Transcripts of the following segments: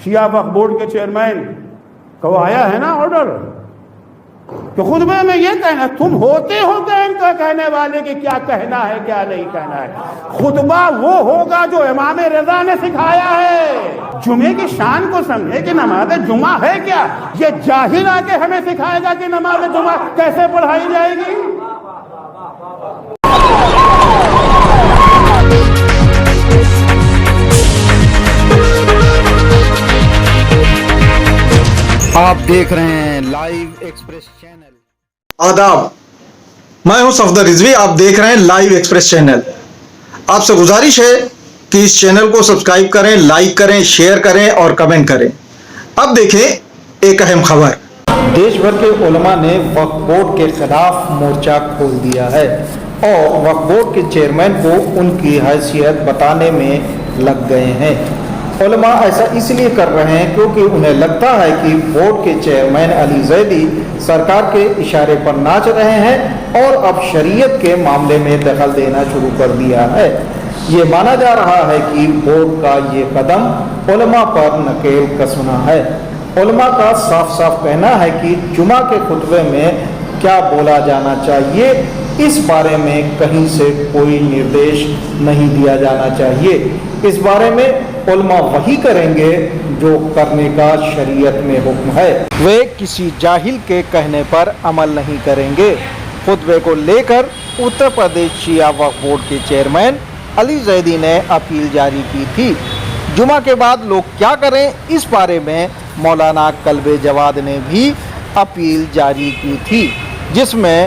شیعہ وقف بورڈ کے چیئرمین کو آیا ہے نا آرڈر کہ خطبے میں یہ کہنا، تم ہوتے ہو کہ ان کا کہنے والے کہ کیا کہنا ہے کیا نہیں کہنا ہے۔ خطبہ وہ ہوگا جو امام رضا نے سکھایا ہے۔ جمعے کی شان کو سمجھے کہ نماز جمعہ ہے کیا، یہ جاہل آ کے ہمیں سکھائے گا کہ نماز جمعہ کیسے پڑھائی جائے گی۔ آپ دیکھ رہے ہیں لائیو ایکسپریس چینل۔ آداب، میں ہوں صفدر رضوی، آپ دیکھ رہے ہیں لائیو ایکسپریس چینل۔ آپ سے گزارش ہے کہ اس چینل کو سبسکرائب کریں، لائک کریں، شیئر کریں اور کمنٹ کریں۔ اب دیکھیں ایک اہم خبر۔ دیش بھر کے علماء نے وقف بورڈ کے خلاف مورچہ کھول دیا ہے اور وقف بورڈ کے چیئرمین کو ان کی حیثیت بتانے میں لگ گئے ہیں۔ علماء ایسا اس لیے کر رہے ہیں کیونکہ انہیں لگتا ہے کہ بورڈ کے چیئرمین علی زیدی سرکار کے اشارے پر ناچ رہے ہیں اور اب شریعت کے معاملے میں دخل دینا شروع کر دیا ہے۔ یہ مانا جا رہا ہے کہ بورڈ کا یہ قدم علماء پر نکیل کسنا ہے۔ علماء کا صاف صاف کہنا ہے کہ جمعہ کے خطبے میں کیا بولا جانا چاہیے اس بارے میں کہیں سے کوئی نردیش نہیں دیا جانا چاہیے۔ اس بارے میں علماء وہی کریں گے جو کرنے کا شریعت میں حکم ہے، وہ کسی جاہل کے کہنے پر عمل نہیں کریں گے۔ خطبے کو لے کر اتر پردیش شیعہ وقف بورڈ کے چیئرمین علی زیدی نے اپیل جاری کی تھی۔ جمعہ کے بعد لوگ کیا کریں اس بارے میں مولانا کلب جواد نے بھی اپیل جاری کی تھی، جس میں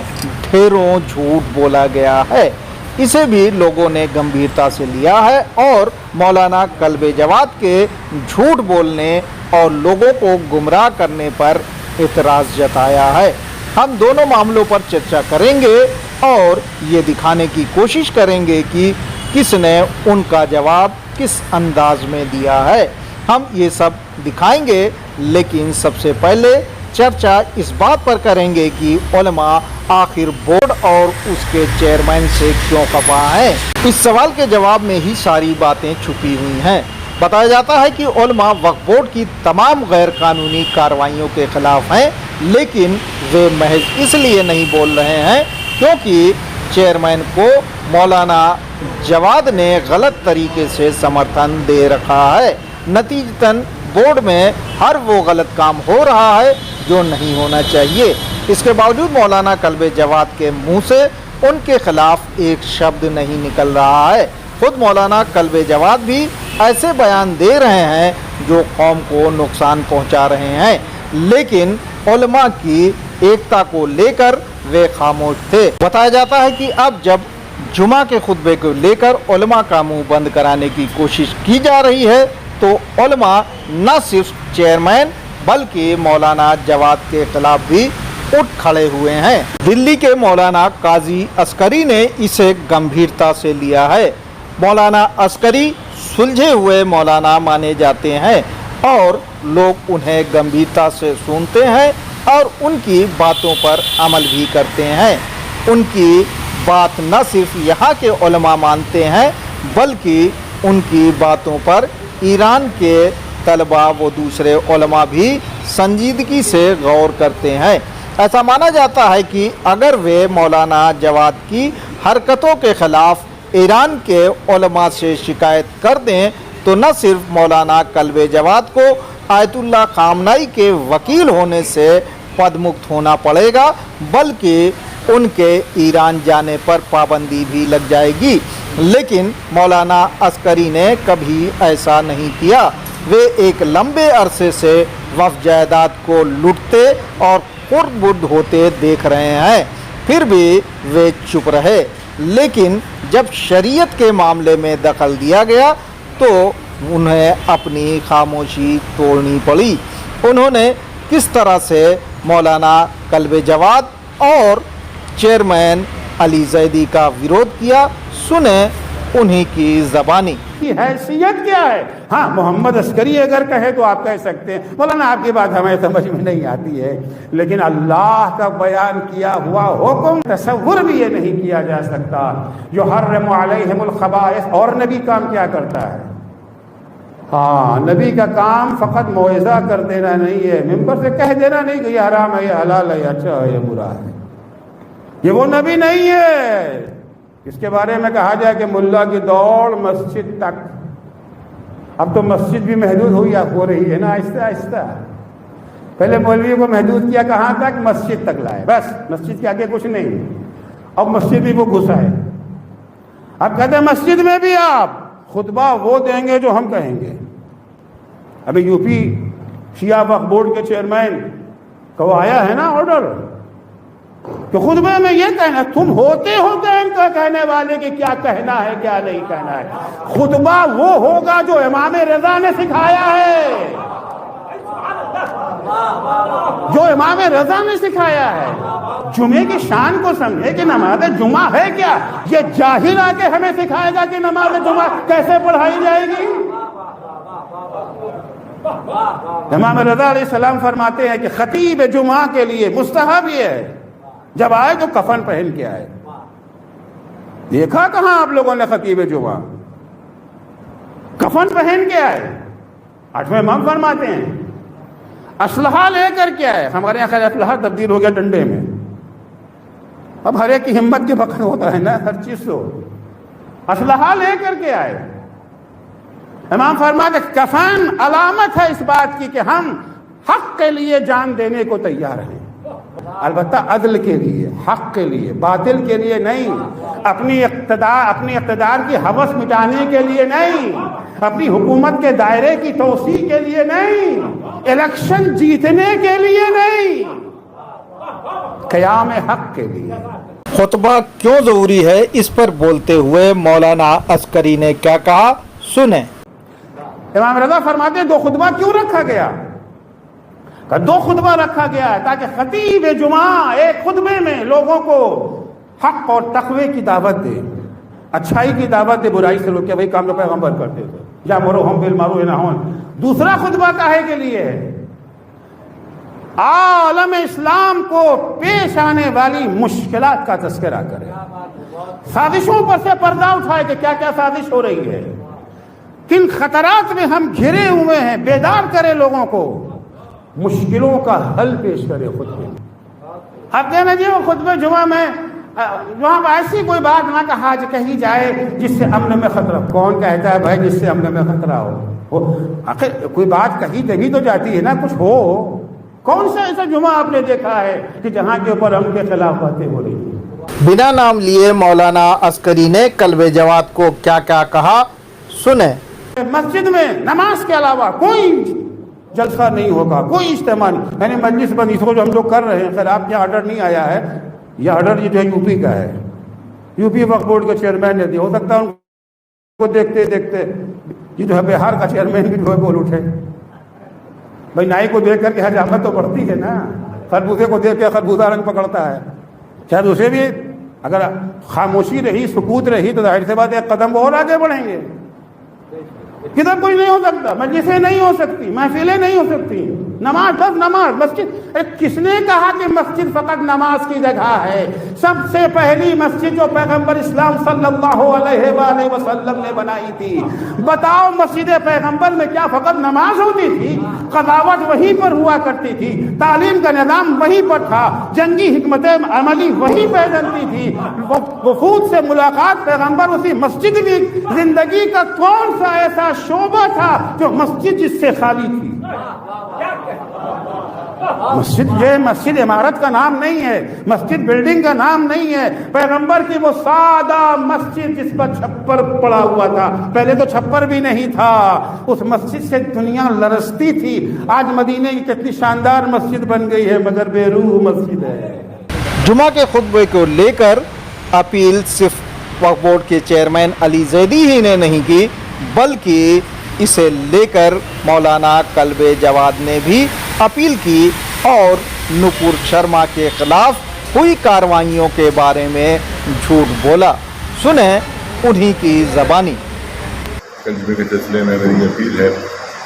ڈھیروں جھوٹ بولا گیا ہے۔ اسے بھی لوگوں نے گمبھیرتا سے لیا ہے اور مولانا کلب جواد کے جھوٹ بولنے اور لوگوں کو گمراہ کرنے پر اعتراض جتایا ہے۔ ہم دونوں معاملوں پر چرچا کریں گے اور یہ دکھانے کی کوشش کریں گے کہ کس نے ان کا جواب کس انداز میں دیا ہے۔ ہم یہ سب دکھائیں گے، لیکن سب سے پہلے چرچا اس بات پر کریں گے کہ علماء آخر بورڈ اور اس کے چیئرمین سے کیوں خفا ہیں۔ اس سوال کے جواب میں ہی ساری باتیں چھپی ہوئی ہیں۔ بتایا جاتا ہے کہ علماء وقف بورڈ کی تمام غیر قانونی کارروائیوں کے خلاف ہیں، لیکن وہ محض اس لیے نہیں بول رہے ہیں کیونکہ چیئرمین کو مولانا جواد نے غلط طریقے سے سمرتھن دے رکھا ہے۔ نتیجتاً بورڈ میں ہر وہ غلط کام ہو رہا ہے جو نہیں ہونا چاہیے۔ اس کے باوجود مولانا کلب جواد کے منہ سے ان کے خلاف ایک شبد نہیں نکل رہا ہے۔ خود مولانا کلب جواد بھی ایسے بیان دے رہے ہیں جو قوم کو نقصان پہنچا رہے ہیں، لیکن علماء کی ایکتا کو لے کر وہ خاموش تھے۔ بتایا جاتا ہے کہ اب جب جمعہ کے خطبے کو لے کر علماء کا منہ بند کرانے کی کوشش کی جا رہی ہے تو علماء نہ صرف چیئرمین بلکہ مولانا جواد کے خلاف بھی اٹھ کھڑے ہوئے ہیں۔ دلی کے مولانا قاضی عسکری نے اسے گمبھیرتا سے لیا ہے۔ مولانا عسکری سلجھے ہوئے مولانا مانے جاتے ہیں اور لوگ انہیں گمبھیرتا سے سنتے ہیں اور ان کی باتوں پر عمل بھی کرتے ہیں۔ ان کی بات نہ صرف یہاں کے علماء مانتے ہیں بلکہ ان کی باتوں پر ایران کے طلباء و دوسرے علماء بھی سنجیدگی سے غور کرتے ہیں۔ ایسا مانا جاتا ہے کہ اگر وہ مولانا جواد کی حرکتوں کے خلاف ایران کے علماء سے شکایت کر دیں تو نہ صرف مولانا کلب جواد کو آیت اللہ خامنائی کے وکیل ہونے سے پدمکت ہونا پڑے گا بلکہ ان کے ایران جانے پر پابندی بھی لگ جائے گی۔ لیکن مولانا عسکری نے کبھی ایسا نہیں کیا۔ وہ ایک لمبے عرصے سے وقف جائیداد کو لوٹتے اور خرد برد ہوتے دیکھ رہے ہیں، پھر بھی وہ چپ رہے۔ لیکن جب شریعت کے معاملے میں دخل دیا گیا تو انہیں اپنی خاموشی توڑنی پڑی۔ انہوں نے کس طرح سے مولانا کلب جواد اور چیئرمین علی زیدی کا ویرودھ کیا، سنیں انہی کی زبانی۔ حیثیت کیا ہے؟ ہاں محمد عسکری اگر کہے تو آپ کہہ سکتے ہیں مولانا آپ کی بات ہمیں سمجھ میں نہیں آتی ہے، لیکن اللہ کا بیان کیا ہوا حکم تصور بھی یہ نہیں کیا جا سکتا۔ جو حرم علیہم الخبائث، اور نبی کام کیا کرتا ہے؟ ہاں، نبی کا کام فقط موعظہ کر دینا نہیں ہے، ممبر سے کہہ دینا نہیں کہ یہ حرام ہے، یہ حلال ہے، یہ اچھا ہے، یہ برا ہے۔ یہ وہ نبی نہیں ہے اس کے بارے میں کہا جائے کہ ملا کی دوڑ مسجد تک۔ اب تو مسجد بھی محدود ہو رہی ہے نا، آہستہ آہستہ۔ پہلے مولوی کو محدود کیا کہاں تک؟ مسجد تک لائے، بس مسجد کے آگے کچھ نہیں۔ اب مسجد بھی وہ گھسا ہے۔ اب کہتے ہیں مسجد میں بھی آپ خطبہ وہ دیں گے جو ہم کہیں گے۔ ابھی یو پی شیعہ وقف بورڈ کے چیئرمین کا وہ آیا ہے نا آرڈر کہ خطبے میں یہ کہنا، تم ہوتے ہو ان کا کہنے والے کہ کیا کہنا ہے کیا نہیں کہنا ہے۔ خطبہ وہ ہوگا جو امام رضا نے سکھایا ہے، جو امام رضا نے سکھایا ہے۔ جمعے کی شان کو سمجھے کہ نماز جمعہ ہے کیا؟ یہ جاہل آ کے ہمیں سکھائے گا کہ نماز جمعہ کیسے پڑھائی جائے گی؟ امام رضا علیہ السلام فرماتے ہیں کہ خطیب جمعہ کے لیے مستحب یہ ہے جب آئے تو کفن پہن کے آئے۔ دیکھا کہاں آپ لوگوں نے خطیب جمعہ؟ کفن پہن کے آئے۔ 8ویں امام فرماتے ہیں اسلحہ لے کر کے آئے۔ ہمارے یہاں خیر اسلحہ تبدیل ہو گیا ڈنڈے میں، اب ہر ایک کی ہمت کے بقر ہوتا ہے نا ہر چیز تو۔ اسلحہ لے کر کے آئے۔ امام فرماتے کفن علامت ہے اس بات کی کہ ہم حق کے لیے جان دینے کو تیار ہیں، البتہ عدل کے لیے، حق کے لیے، باطل کے لیے نہیں، اپنی اقتدار کی ہوس مٹانے کے لیے نہیں، اپنی حکومت کے دائرے کی توسیع کے لیے نہیں، الیکشن جیتنے کے لیے نہیں، قیام حق کے لیے۔ خطبہ کیوں ضروری ہے اس پر بولتے ہوئے مولانا عسکری نے کیا کہا، سنیں۔ امام رضا فرماتے ہیں دو خطبہ کیوں رکھا گیا؟ کہ دو خطبہ رکھا گیا ہے تاکہ خطیب جمعہ ایک خطبے میں لوگوں کو حق اور تقوی کی دعوت دے، اچھائی کی دعوت دے، برائی سے روکے۔ وہی کام جو پیغمبر کرتے تھے، یامرھم بالمعروف ونہی۔ دوسرا خطبہ کاہے کے لیے ہے؟ عالم اسلام کو پیش آنے والی مشکلات کا تذکرہ کرے، سازشوں پر سے پردہ اٹھائے کہ کیا کیا سازش ہو رہی ہے، کن خطرات میں ہم گھرے ہوئے ہیں، بیدار کرے لوگوں کو، مشکلوں کا حل پیش کرے خطبے میں۔ اب کہنا جی وہ خطبہ جمعہ میں وہاں ایسی کوئی بات نہ کہی جائے جس سے امن میں خطرہ۔ کون کہتا ہے بھائی جس سے امن میں خطرہ ہو؟ آخر کوئی بات کہی تبھی تو جاتی ہے نا، کچھ ہو۔ کون سا ایسا جمعہ آپ نے دیکھا ہے کہ جہاں کے اوپر امن کے خلاف باتیں ہو رہی ہیں؟ بنا نام لیے مولانا عسکری نے قلب جماعت کو کیا کیا کہا، سنیں۔ مسجد میں نماز کے علاوہ کوئی جلسہ نہیں ہوگا، کوئی اجتماع نہیں، یعنی مجلس بند اس کو جو ہم لوگ کر رہے ہیں۔ خیر آپ کے آرڈر نہیں آیا ہے، یہ آرڈر یہ جو ہے یو پی کا ہے، یو پی وقف بورڈ کے چیئرمین نے دیا۔ ہو سکتا ہے ان کو دیکھتے دیکھتے یہ جو ہے بہار کا چیئرمین بھی جو ہے بول اٹھے۔ بھائی نائی کو دیکھ کر کے حجامت تو پڑتی ہے نا، خربوزے کو دیکھ کے خربوزہ رنگ پکڑتا ہے، شاید اسے بھی اگر خاموشی رہی، سکوت رہی تو ظاہر سی بات ایک قدم اور آگے بڑھیں گے۔ کدھر کوئی نہیں ہو سکتا، مجلسیں نہیں ہو سکتی، محفلیں نہیں ہو سکتی، نماز بس نماز۔ مسجد کس نے کہا کہ مسجد فقط نماز کی جگہ ہے؟ سب سے پہلی مسجد جو پیغمبر اسلام صلی اللہ علیہ وآلہ وسلم نے بنائی تھی، بتاؤ مسجد پیغمبر میں کیا فقط نماز ہوتی تھی؟ قضاوت وہیں پر ہوا کرتی تھی، تعلیم کا نظام وہیں پر تھا، جنگی حکمت عملی وہیں پہ چلتی تھی، وفود سے ملاقات پیغمبر اسی مسجد میں۔ زندگی کا کون سا ایسا شعبہ تھا جو مسجد جس سے خالی تھی؟ مسجد عمارت کا نام نہیں ہے، مسجد بلڈنگ کا نام نہیں ہے۔ پیغمبر کی وہ سادہ مسجد جس پر چھپر پڑا ہوا تھا، پہلے تو چھپر بھی نہیں تھا، اس مسجد سے دنیا لرزتی تھی۔ آج مدینے کی کتنی شاندار مسجد بن گئی ہے، مگر بے روح مسجد ہے۔ جمعہ کے خطبے کو لے کر اپیل صرف وقف بورڈ کے چیئرمین علی زیدی ہی نے نہیں کی، بلکہ اسے لے کر مولانا قلب جواد نے بھی اپیل کی اور نپور شرما کے خلاف ہوئی کارروائیوں کے بارے میں جھوٹ بولا۔ سنیں انہی کی زبانی۔ جمعے کے سلسلے میں میری اپیل ہے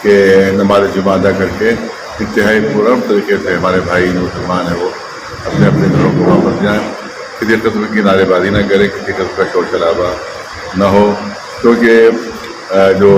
کہ نماز جمعہ ادا کر کے انتہائی پرامن طریقے سے ہمارے بھائی مسلمان ہیں وہ اپنے اپنے گھروں کو واپس جائیں، کسی قسم کی نعرے بازی نہ کریں، کسی قسم کا شور شرابہ نہ ہو، کیونکہ جو